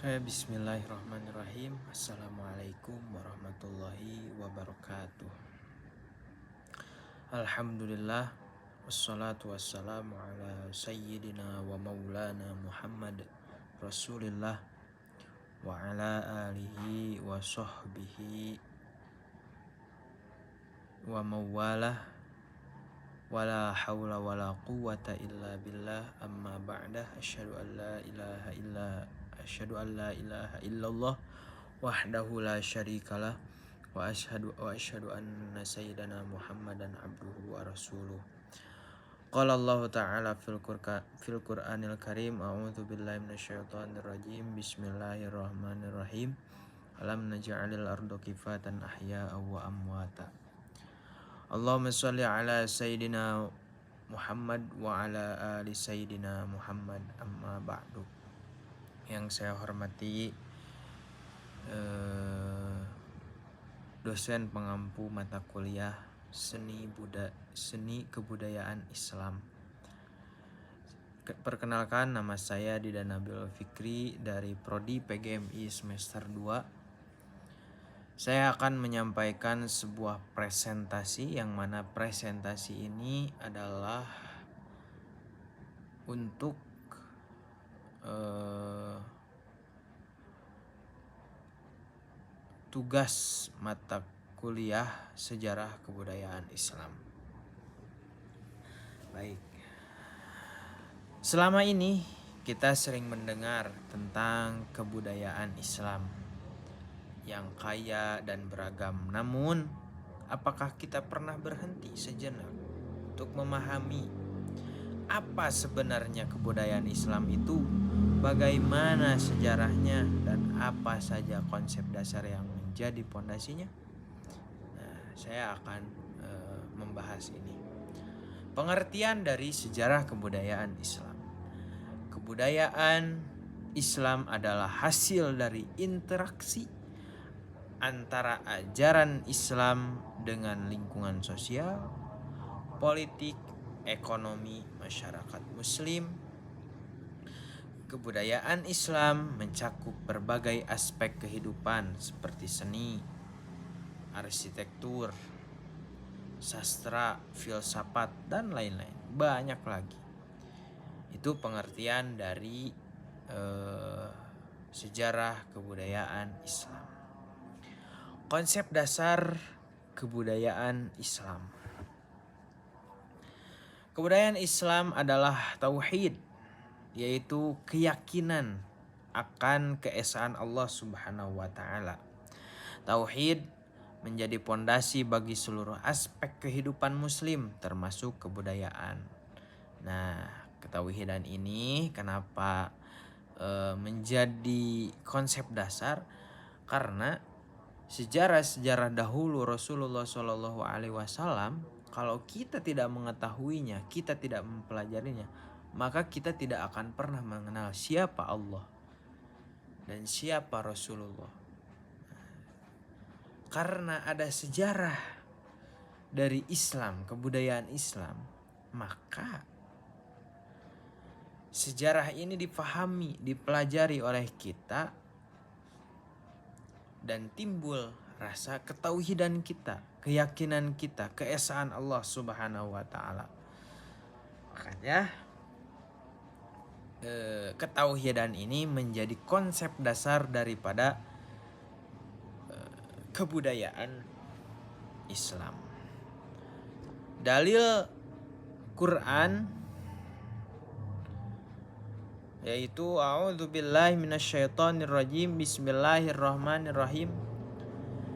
Bismillahirrahmanirrahim. Assalamualaikum warahmatullahi wabarakatuh. Alhamdulillah. Wassalatu wassalamu ala sayyidina wa maulana Muhammad Rasulillah wa ala alihi wa sahbihi wa mawalah wala hawla wala quwwata illa billah amma ba'dah asyhadu an la ilaha illallah wahdahu la syarikalah wa asyhadu anna sayyidana Muhammadan abduhu wa rasuluh. Qala Allah ta'ala fil Qur'anil Karim, a'udzu billahi minasyaitonir rajim. Bismillahirrahmanirrahim. Alam naj'alil arda kifatan ahya'a wa amwata. Allahumma sholli ala sayyidina Muhammad wa ala ali sayyidina Muhammad, amma ba'du. Yang saya hormati dosen pengampu mata kuliah seni kebudayaan Islam. Perkenalkan, nama saya Didan Nabil Fikri dari Prodi PGMI semester 2. Saya akan menyampaikan sebuah presentasi yang mana presentasi ini adalah untuk tugas mata kuliah sejarah kebudayaan Islam. Baik. Selama ini kita sering mendengar tentang kebudayaan Islam yang kaya dan beragam. Namun, apakah kita pernah berhenti sejenak untuk memahami apa sebenarnya kebudayaan Islam itu, bagaimana sejarahnya, dan apa saja konsep dasar yang menjadi pondasinya? Saya akan membahas ini. Pengertian dari sejarah kebudayaan Islam. Kebudayaan Islam adalah hasil dari interaksi antara ajaran Islam dengan lingkungan sosial, politik, ekonomi masyarakat Muslim. Kebudayaan Islam mencakup berbagai aspek kehidupan seperti seni, arsitektur, sastra, filsafat, dan lain-lain. Banyak lagi. Itu pengertian dari sejarah kebudayaan Islam. Konsep dasar kebudayaan Islam. Kebudayaan Islam adalah tauhid, yaitu keyakinan akan keesaan Allah Subhanahu wa taala. Tauhid menjadi pondasi bagi seluruh aspek kehidupan muslim termasuk kebudayaan. Nah, ketauhidan ini kenapa menjadi konsep dasar? Karena sejarah dahulu Rasulullah SAW, kalau kita tidak mengetahuinya, kita tidak mempelajarinya, maka kita tidak akan pernah mengenal siapa Allah dan siapa Rasulullah. Karena ada sejarah dari Islam, kebudayaan Islam, maka sejarah ini dipahami, dipelajari oleh kita, dan timbul rasa ketauhidan kita, keyakinan kita, keesaan Allah Subhanahu wa taala. Makanya ketauhidan ini menjadi konsep dasar daripada kebudayaan Islam. Dalil Quran yaitu a'udzubillahi minasyaitonirrajim. Bismillahirrahmanirrahim.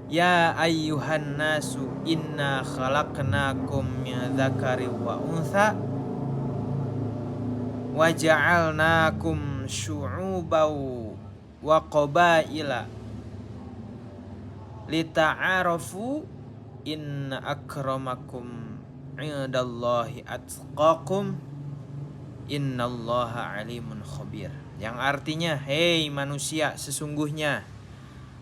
Ya ayyuhan nasu inna khalaqnakum min dzakari wa untha wa ja'alnakum syu'uban wa qabaila lita'arafu inna akramakum 'indallahi atqakum innallaha alimun khabir. Yang artinya, hei manusia, sesungguhnya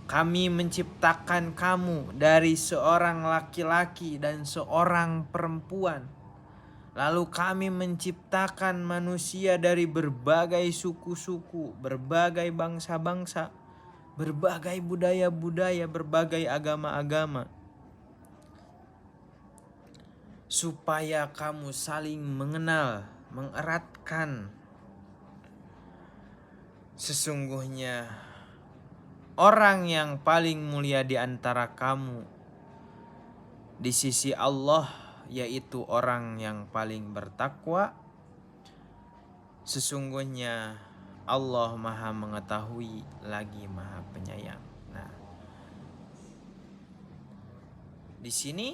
kami menciptakan kamu dari seorang laki-laki dan seorang perempuan. Lalu kami menciptakan manusia dari berbagai suku-suku, berbagai bangsa-bangsa, berbagai budaya-budaya, berbagai agama-agama, supaya kamu saling mengenal, mengeratkan. Sesungguhnya orang yang paling mulia di antara kamu di sisi Allah yaitu orang yang paling bertakwa. Sesungguhnya Allah Maha mengetahui lagi Maha penyayang. Nah, di sini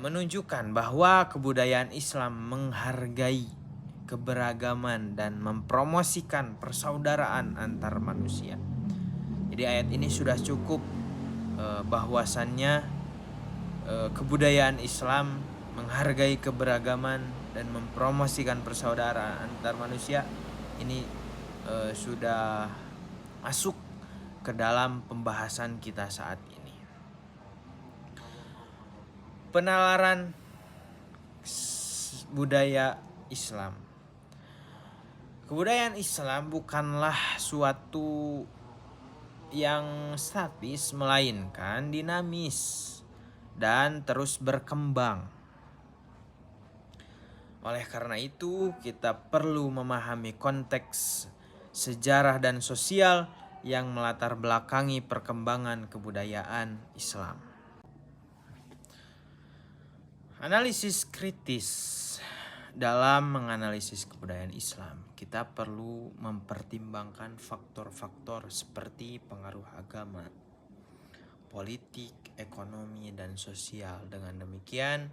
menunjukkan bahwa kebudayaan Islam menghargai keberagaman dan mempromosikan persaudaraan antar manusia. Jadi ayat ini sudah cukup bahwasannya kebudayaan Islam menghargai keberagaman dan mempromosikan persaudaraan antar manusia. Ini sudah masuk ke dalam pembahasan kita saat ini. Penalaran budaya Islam. Kebudayaan Islam bukanlah suatu yang statis, melainkan dinamis dan terus berkembang. Oleh karena itu, kita perlu memahami konteks sejarah dan sosial yang melatar belakangi perkembangan kebudayaan Islam. Analisis kritis. Dalam menganalisis kebudayaan Islam, kita perlu mempertimbangkan faktor-faktor seperti pengaruh agama, politik, ekonomi, dan sosial. Dengan demikian,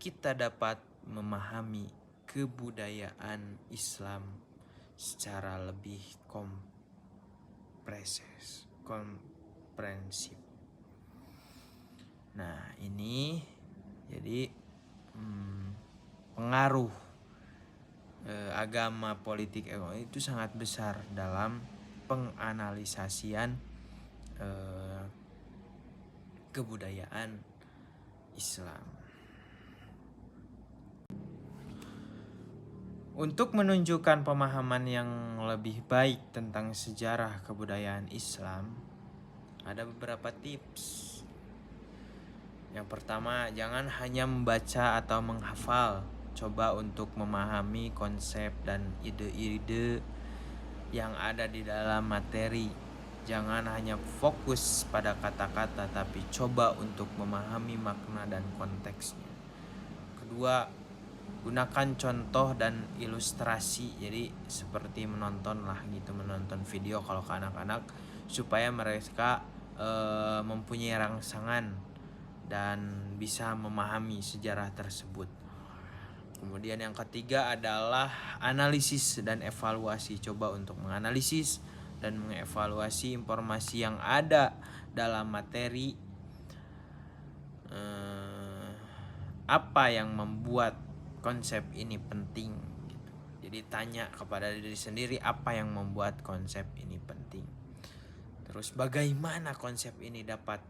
kita dapat memahami kebudayaan Islam secara lebih komprehensif. Nah, ini jadi pengaruh agama, politik, ekonomi itu sangat besar dalam penganalisasian kebudayaan Islam. Untuk menunjukkan pemahaman yang lebih baik tentang sejarah kebudayaan Islam, ada beberapa tips. Yang pertama, jangan hanya membaca atau menghafal. Coba untuk memahami konsep dan ide-ide yang ada di dalam materi. Jangan hanya fokus pada kata-kata, tapi coba untuk memahami makna dan konteksnya. Kedua, gunakan contoh dan ilustrasi. Jadi seperti menonton video kalau ke anak-anak, supaya mereka mempunyai rangsangan dan bisa memahami sejarah tersebut. Kemudian yang ketiga adalah analisis dan evaluasi. Coba untuk menganalisis dan mengevaluasi informasi yang ada dalam materi. Apa yang membuat konsep ini penting? Jadi tanya kepada diri sendiri, apa yang membuat konsep ini penting? Terus bagaimana konsep ini dapat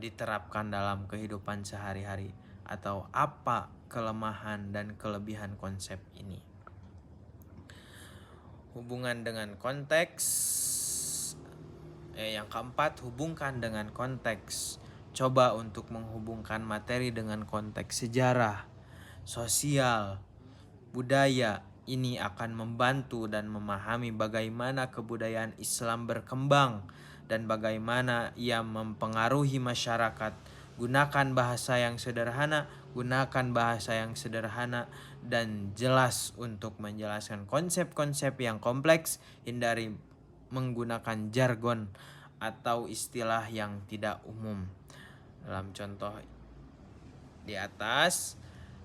diterapkan dalam kehidupan sehari-hari, atau apa kelemahan dan kelebihan konsep ini. Hubungan dengan konteks. Yang keempat, hubungkan dengan konteks. Coba untuk menghubungkan materi dengan konteks sejarah, sosial, budaya. Ini akan membantu dan memahami bagaimana kebudayaan Islam berkembang dan bagaimana ia mempengaruhi masyarakat. Gunakan bahasa yang sederhana, dan jelas untuk menjelaskan konsep-konsep yang kompleks. Hindari menggunakan jargon atau istilah yang tidak umum. Dalam contoh di atas,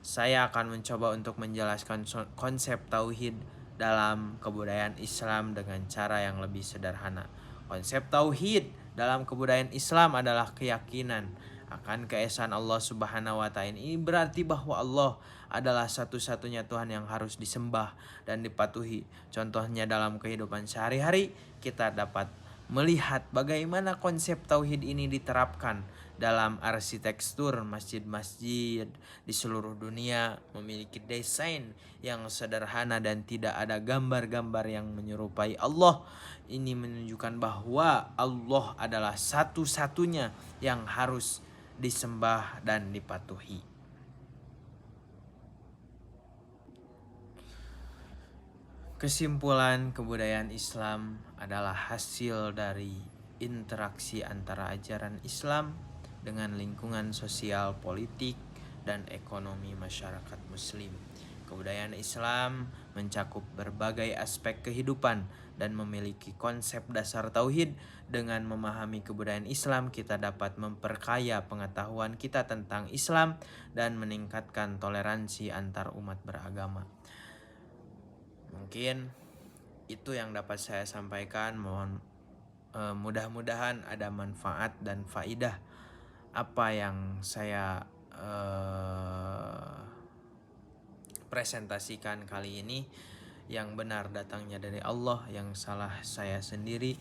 saya akan mencoba untuk menjelaskan konsep tauhid dalam kebudayaan Islam dengan cara yang lebih sederhana. Konsep tauhid dalam kebudayaan Islam adalah keyakinan akan keesaan Allah Subhanahu wa Ta'ala. Ini berarti bahwa Allah adalah satu-satunya Tuhan yang harus disembah dan dipatuhi. Contohnya dalam kehidupan sehari-hari, kita dapat melihat bagaimana konsep tauhid ini diterapkan dalam arsitektur masjid-masjid di seluruh dunia, memiliki desain yang sederhana dan tidak ada gambar-gambar yang menyerupai Allah. Ini menunjukkan bahwa Allah adalah satu-satunya yang harus disembah dan dipatuhi. Kesimpulan, kebudayaan Islam adalah hasil dari interaksi antara ajaran Islam dengan lingkungan sosial, politik, dan ekonomi masyarakat Muslim. Kebudayaan Islam mencakup berbagai aspek kehidupan dan memiliki konsep dasar tauhid. Dengan memahami kebudayaan Islam, kita dapat memperkaya pengetahuan kita tentang Islam dan meningkatkan toleransi antar umat beragama. Mungkin itu yang dapat saya sampaikan. Mudah-mudahan ada manfaat dan faidah apa yang saya presentasikan kali ini. Yang benar datangnya dari Allah, yang salah saya sendiri.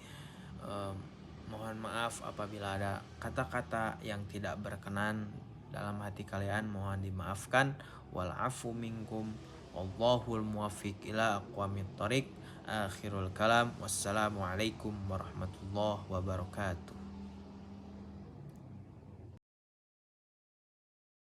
Mohon maaf apabila ada kata-kata yang tidak berkenan dalam hati kalian, mohon dimaafkan. Wal afu minkum, wallahul muwaffiq ila aqwamit thoriq. Akhirul kalam, wassalamualaikum warahmatullahi wabarakatuh.